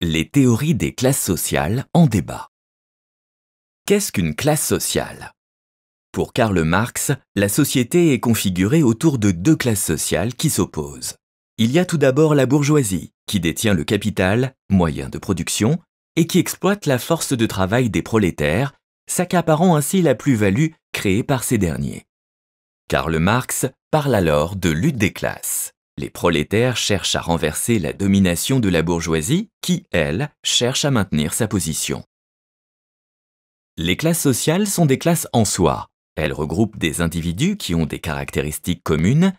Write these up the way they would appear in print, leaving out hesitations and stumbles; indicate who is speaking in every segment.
Speaker 1: Les théories des classes sociales en débat. Qu'est-ce qu'une classe sociale? Pour Karl Marx, la société est configurée autour de deux classes sociales qui s'opposent. Il y a tout d'abord la bourgeoisie, qui détient le capital, moyen de production, et qui exploite la force de travail des prolétaires, s'accaparant ainsi la plus-value créée par ces derniers. Karl Marx parle alors de lutte des classes. Les prolétaires cherchent à renverser la domination de la bourgeoisie qui, elle, cherche à maintenir sa position. Les classes sociales sont des classes en soi. Elles regroupent des individus qui ont des caractéristiques communes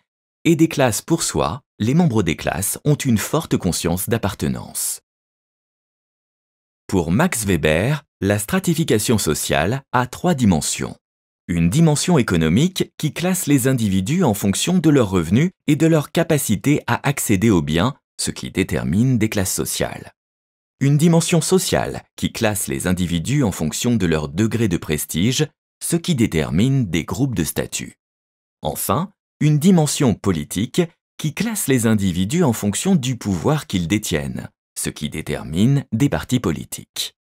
Speaker 1: et des classes pour soi. Les membres des classes ont une forte conscience d'appartenance. Pour Max Weber, la stratification sociale a trois dimensions. Une dimension économique qui classe les individus en fonction de leurs revenus et de leur capacité à accéder aux biens, ce qui détermine des classes sociales. Une dimension sociale qui classe les individus en fonction de leur degré de prestige, ce qui détermine des groupes de statut. Enfin, une dimension politique qui classe les individus en fonction du pouvoir qu'ils détiennent, ce qui détermine des partis politiques.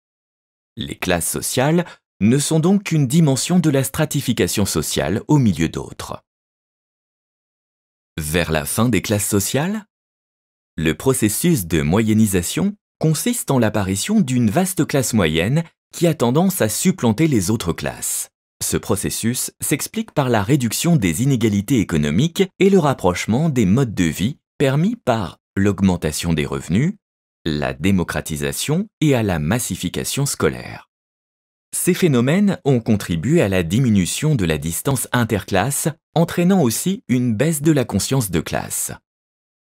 Speaker 1: Les classes sociales ne sont donc qu'une dimension de la stratification sociale au milieu d'autres. Vers la fin des classes sociales, le processus de moyennisation consiste en l'apparition d'une vaste classe moyenne qui a tendance à supplanter les autres classes. Ce processus s'explique par la réduction des inégalités économiques et le rapprochement des modes de vie permis par l'augmentation des revenus, la démocratisation et à la massification scolaire. Ces phénomènes ont contribué à la diminution de la distance interclasse, entraînant aussi une baisse de la conscience de classe.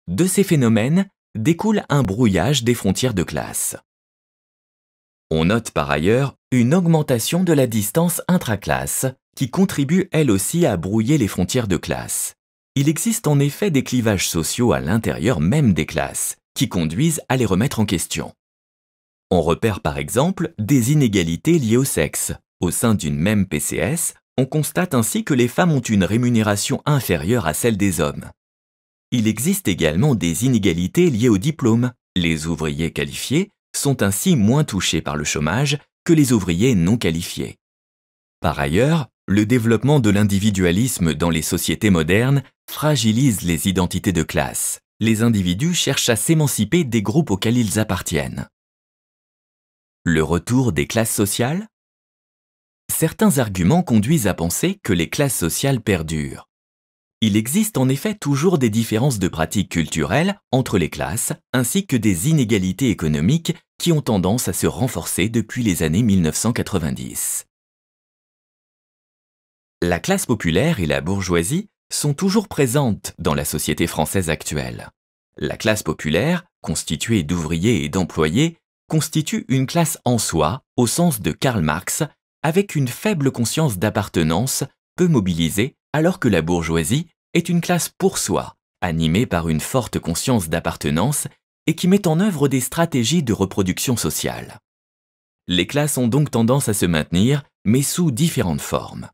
Speaker 1: De ces phénomènes découle un brouillage des frontières de classe. On note par ailleurs une augmentation de la distance intraclasse qui contribue elle aussi à brouiller les frontières de classe. Il existe en effet des clivages sociaux à l'intérieur même des classes qui conduisent à les remettre en question. On repère par exemple des inégalités liées au sexe. Au sein d'une même PCS, on constate ainsi que les femmes ont une rémunération inférieure à celle des hommes. Il existe également des inégalités liées au diplôme. Les ouvriers qualifiés sont ainsi moins touchés par le chômage que les ouvriers non qualifiés. Par ailleurs, le développement de l'individualisme dans les sociétés modernes fragilise les identités de classe. Les individus cherchent à s'émanciper des groupes auxquels ils appartiennent. Le retour des classes sociales? Certains arguments conduisent à penser que les classes sociales perdurent. Il existe en effet toujours des différences de pratiques culturelles entre les classes ainsi que des inégalités économiques qui ont tendance à se renforcer depuis les années 1990. La classe populaire et la bourgeoisie sont toujours présentes dans la société française actuelle. La classe populaire, constituée d'ouvriers et d'employés, constitue une classe en soi, au sens de Karl Marx, avec une faible conscience d'appartenance, peu mobilisée, alors que la bourgeoisie est une classe pour soi, animée par une forte conscience d'appartenance et qui met en œuvre des stratégies de reproduction sociale. Les classes ont donc tendance à se maintenir, mais sous différentes formes.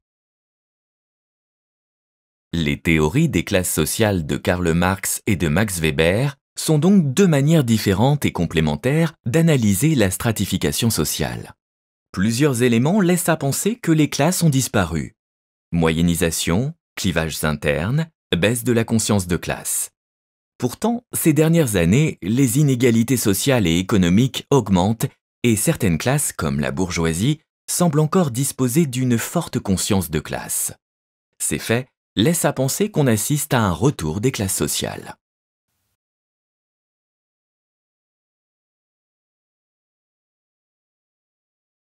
Speaker 1: Les théories des classes sociales de Karl Marx et de Max Weber sont donc deux manières différentes et complémentaires d'analyser la stratification sociale. Plusieurs éléments laissent à penser que les classes ont disparu. Moyennisation, clivages internes, baisse de la conscience de classe. Pourtant, ces dernières années, les inégalités sociales et économiques augmentent et certaines classes, comme la bourgeoisie, semblent encore disposer d'une forte conscience de classe. Ces faits laissent à penser qu'on assiste à un retour des classes sociales.